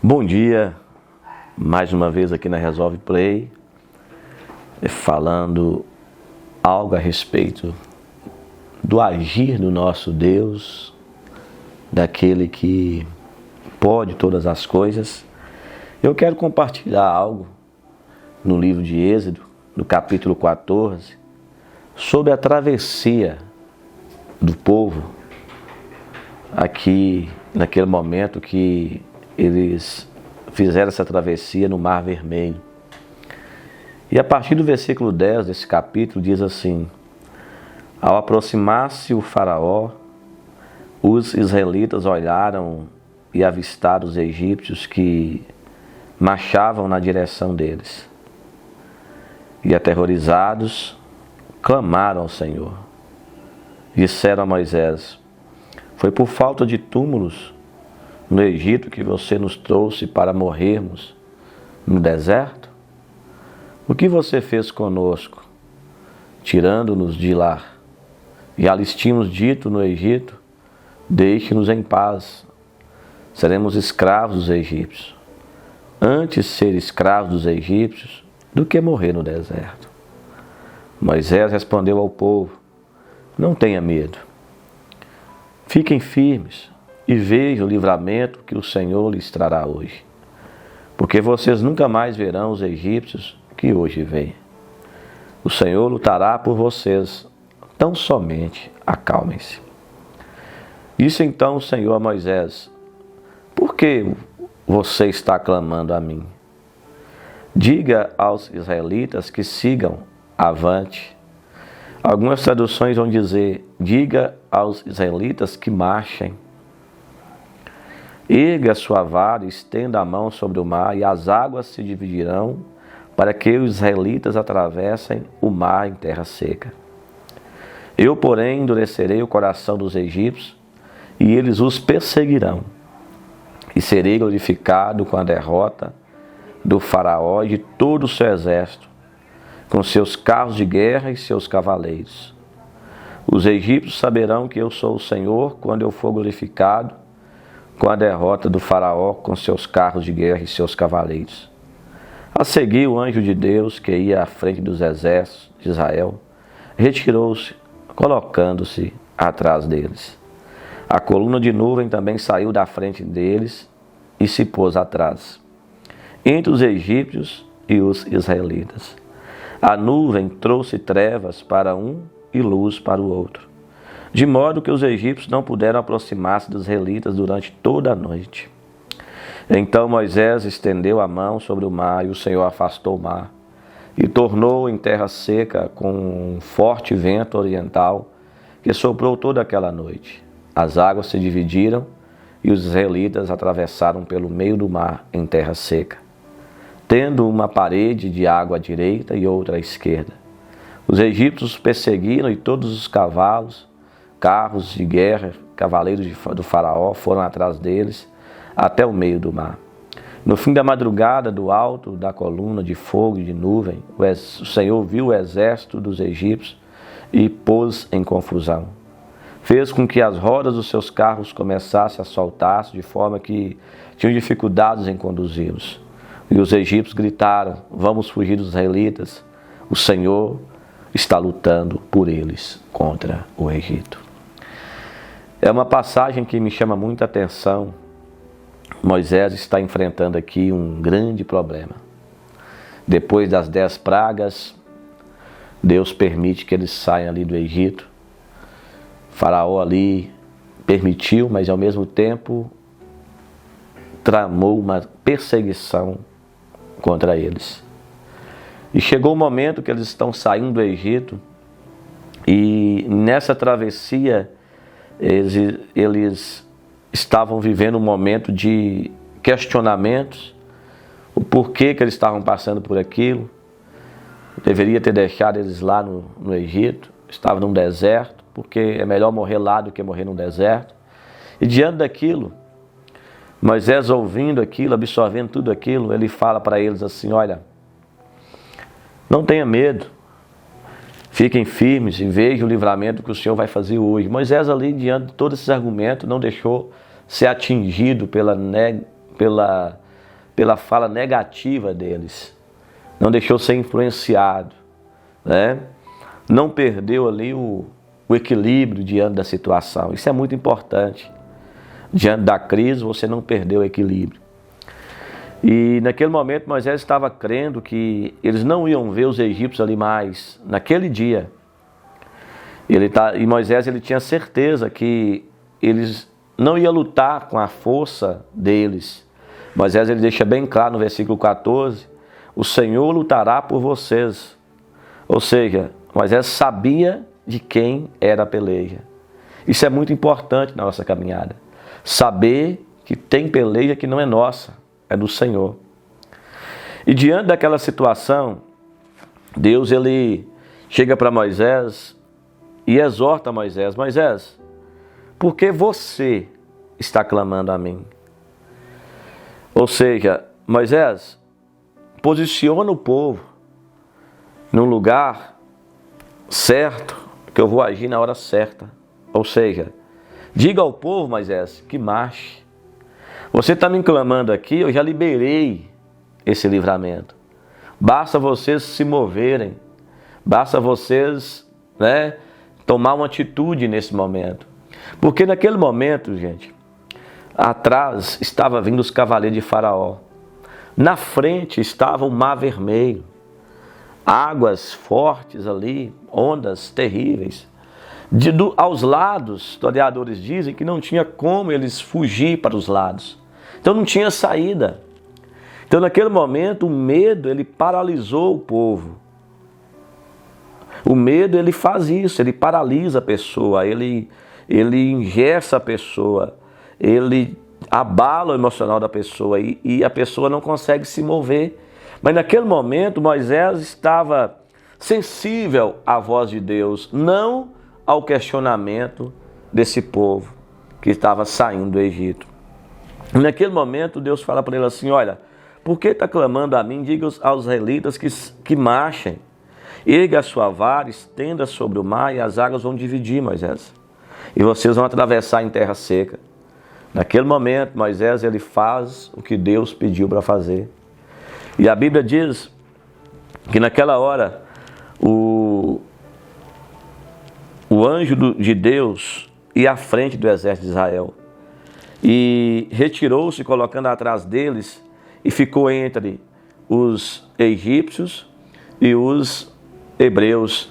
Bom dia, mais uma vez aqui na Resolve Play, falando algo a respeito do agir do nosso Deus, daquele que pode todas as coisas. Eu quero compartilhar algo no livro de Êxodo, no capítulo 14, sobre a travessia do povo aqui naquele momento que eles fizeram essa travessia no Mar Vermelho. E a partir do versículo 10 desse capítulo diz assim: ao aproximar-se o faraó, os israelitas olharam e avistaram os egípcios que marchavam na direção deles. E aterrorizados, clamaram ao Senhor. Disseram a Moisés: foi por falta de túmulos no Egito que você nos trouxe para morrermos no deserto? O que você fez conosco, tirando-nos de lá? Já lhes tínhamos dito no Egito: deixe-nos em paz, seremos escravos dos egípcios. Antes ser escravos dos egípcios do que morrer no deserto. Moisés respondeu ao povo: não tenha medo. Fiquem firmes e vejam o livramento que o Senhor lhes trará hoje. Porque vocês nunca mais verão os egípcios que hoje veem. O Senhor lutará por vocês, tão somente acalmem-se. Disse então o Senhor a Moisés: por que você está clamando a mim? Diga aos israelitas que sigam avante. Algumas traduções vão dizer: diga aos israelitas que marchem. Erga a sua vara e estenda a mão sobre o mar, e as águas se dividirão, para que os israelitas atravessem o mar em terra seca. Eu, porém, endurecerei o coração dos egípcios, e eles os perseguirão. E serei glorificado com a derrota do faraó e de todo o seu exército, com seus carros de guerra e seus cavaleiros. Os egípcios saberão que eu sou o Senhor quando eu for glorificado com a derrota do faraó, com seus carros de guerra e seus cavaleiros. A seguir, o anjo de Deus, que ia à frente dos exércitos de Israel, retirou-se, colocando-se atrás deles. A coluna de nuvem também saiu da frente deles e se pôs atrás, entre os egípcios e os israelitas. A nuvem trouxe trevas para um e luz para o outro, de modo que os egípcios não puderam aproximar-se dos israelitas durante toda a noite. Então Moisés estendeu a mão sobre o mar, e o Senhor afastou o mar, e tornou em terra seca com um forte vento oriental, que soprou toda aquela noite. As águas se dividiram, e os israelitas atravessaram pelo meio do mar em terra seca, tendo uma parede de água à direita e outra à esquerda. Os egípcios os perseguiram, e todos os cavalos, carros de guerra, cavaleiros do faraó foram atrás deles até o meio do mar. No fim da madrugada, do alto da coluna de fogo e de nuvem, o Senhor viu o exército dos egípcios e pôs em confusão. Fez com que as rodas dos seus carros começassem a soltar-se, de forma que tinham dificuldades em conduzi-los. E os egípcios gritaram: vamos fugir dos israelitas, o Senhor está lutando por eles contra o Egito. É uma passagem que me chama muita atenção. Moisés está enfrentando aqui um grande problema. Depois das 10 pragas, Deus permite que eles saiam ali do Egito. O faraó ali permitiu, mas ao mesmo tempo tramou uma perseguição contra eles. E chegou o momento que eles estão saindo do Egito, e nessa travessia eles estavam vivendo um momento de questionamentos, o porquê que eles estavam passando por aquilo. Deveria ter deixado eles lá no Egito, estavam num deserto, porque é melhor morrer lá do que morrer num deserto. E diante daquilo, Moisés, ouvindo aquilo, absorvendo tudo aquilo, ele fala para eles assim: olha, não tenha medo, fiquem firmes e vejam o livramento que o Senhor vai fazer hoje. Moisés ali, diante de todos esses argumentos, não deixou ser atingido pela pela fala negativa deles. Não deixou ser influenciado, né? Não perdeu ali o equilíbrio diante da situação. Isso é muito importante. Diante da crise, você não perdeu o equilíbrio. E naquele momento Moisés estava crendo que eles não iam ver os egípcios ali mais naquele dia. E Moisés ele tinha certeza que eles não iam lutar com a força deles. Moisés ele deixa bem claro no versículo 14: o Senhor lutará por vocês. Ou seja, Moisés sabia de quem era a peleja. Isso é muito importante na nossa caminhada. Saber que tem peleja que não é nossa, é do Senhor. E diante daquela situação, Deus ele chega para Moisés e exorta Moisés: Moisés, por que você está clamando a mim? Ou seja, Moisés, posiciona o povo num lugar certo, que eu vou agir na hora certa. Ou seja, diga ao povo, Moisés, que marche. Você está me clamando aqui, eu já liberei esse livramento. Basta vocês se moverem. Basta vocês, tomar uma atitude nesse momento. Porque naquele momento, gente, atrás estava vindo os cavaleiros de Faraó. Na frente estava o Mar Vermelho. Águas fortes ali, ondas terríveis. Aos lados, historiadores dizem que não tinha como eles fugir para os lados. Então não tinha saída. Então naquele momento o medo ele paralisou o povo. O medo ele faz isso, ele paralisa a pessoa, ele engessa a pessoa, ele abala o emocional da pessoa e a pessoa não consegue se mover. Mas naquele momento Moisés estava sensível à voz de Deus, não ao questionamento desse povo que estava saindo do Egito. E naquele momento Deus fala para ele assim: olha, por que está clamando a mim? Diga aos israelitas que marchem. Erga a sua vara, estenda sobre o mar e as águas vão dividir, Moisés. E vocês vão atravessar em terra seca. Naquele momento Moisés ele faz o que Deus pediu para fazer. E a Bíblia diz que naquela hora o anjo de Deus ia à frente do exército de Israel e retirou-se, colocando atrás deles, e ficou entre os egípcios e os hebreus,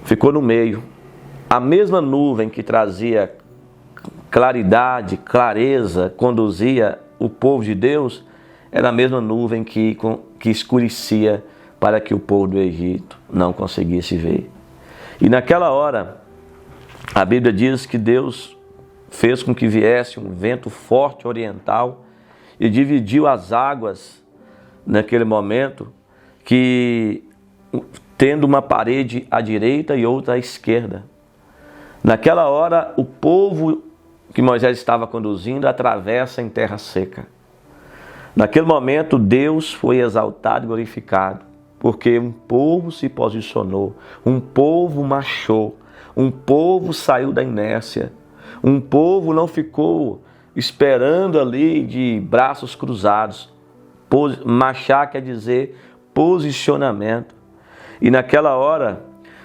ficou no meio. A mesma nuvem que trazia claridade, clareza, conduzia o povo de Deus, era a mesma nuvem que escurecia para que o povo do Egito não conseguisse ver. E naquela hora, a Bíblia diz que Deus fez com que viesse um vento forte oriental e dividiu as águas naquele momento, que tendo uma parede à direita e outra à esquerda. Naquela hora, o povo que Moisés estava conduzindo atravessa em terra seca. Naquele momento, Deus foi exaltado e glorificado, porque um povo se posicionou, um povo marchou, um povo saiu da inércia, um povo não ficou esperando ali de braços cruzados. Marchar quer dizer posicionamento. E naquela hora,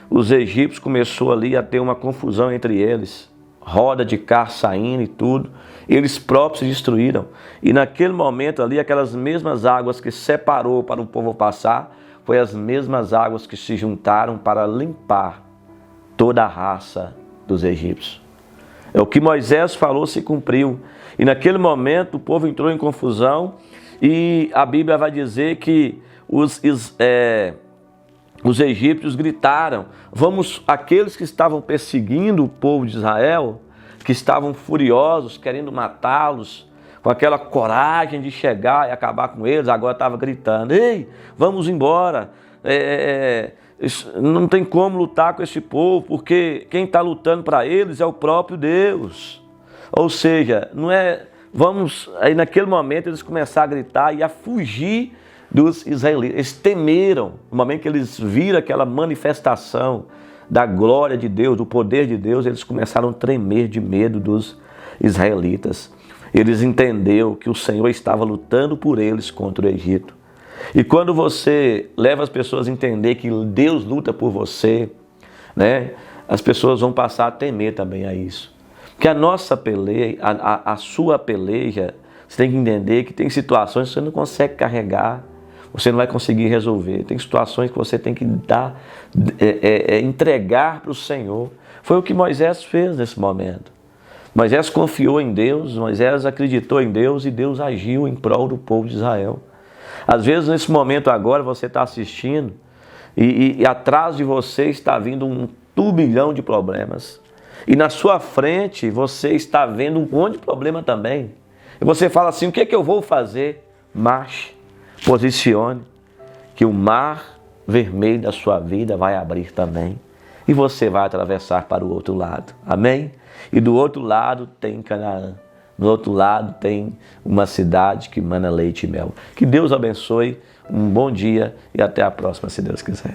os egípcios começou ali a ter uma confusão entre eles, roda de carro saindo e tudo, eles próprios se destruíram. E naquele momento ali, aquelas mesmas águas que separou para o povo passar, foi as mesmas águas que se juntaram para limpar toda a raça dos egípcios. É o que Moisés falou se cumpriu. E naquele momento o povo entrou em confusão e a Bíblia vai dizer que os egípcios gritaram, aqueles que estavam perseguindo o povo de Israel, que estavam furiosos, querendo matá-los, com aquela coragem de chegar e acabar com eles, agora estavam gritando: ei, vamos embora, não tem como lutar com esse povo, porque quem está lutando para eles é o próprio Deus. Ou seja, aí naquele momento eles começaram a gritar e a fugir dos israelitas. Eles temeram, no momento que eles viram aquela manifestação da glória de Deus, do poder de Deus, eles começaram a tremer de medo dos israelitas. Eles entenderam que o Senhor estava lutando por eles contra o Egito. E quando você leva as pessoas a entender que Deus luta por você, né, as pessoas vão passar a temer também a isso. Porque a nossa peleja, a sua peleja, você tem que entender que tem situações que você não consegue carregar, você não vai conseguir resolver. Tem situações que você tem que entregar para o Senhor. Foi o que Moisés fez nesse momento. Moisés confiou em Deus, Moisés acreditou em Deus e Deus agiu em prol do povo de Israel. Às vezes, nesse momento agora, você está assistindo e atrás de você está vindo um turbilhão de problemas. E na sua frente você está vendo um monte de problema também. E você fala assim, o que é que eu vou fazer? Marche, posicione, que o mar vermelho da sua vida vai abrir também. E você vai atravessar para o outro lado. Amém? E do outro lado tem Canaã. Do outro lado tem uma cidade que mana leite e mel. Que Deus abençoe, um bom dia e até a próxima, se Deus quiser.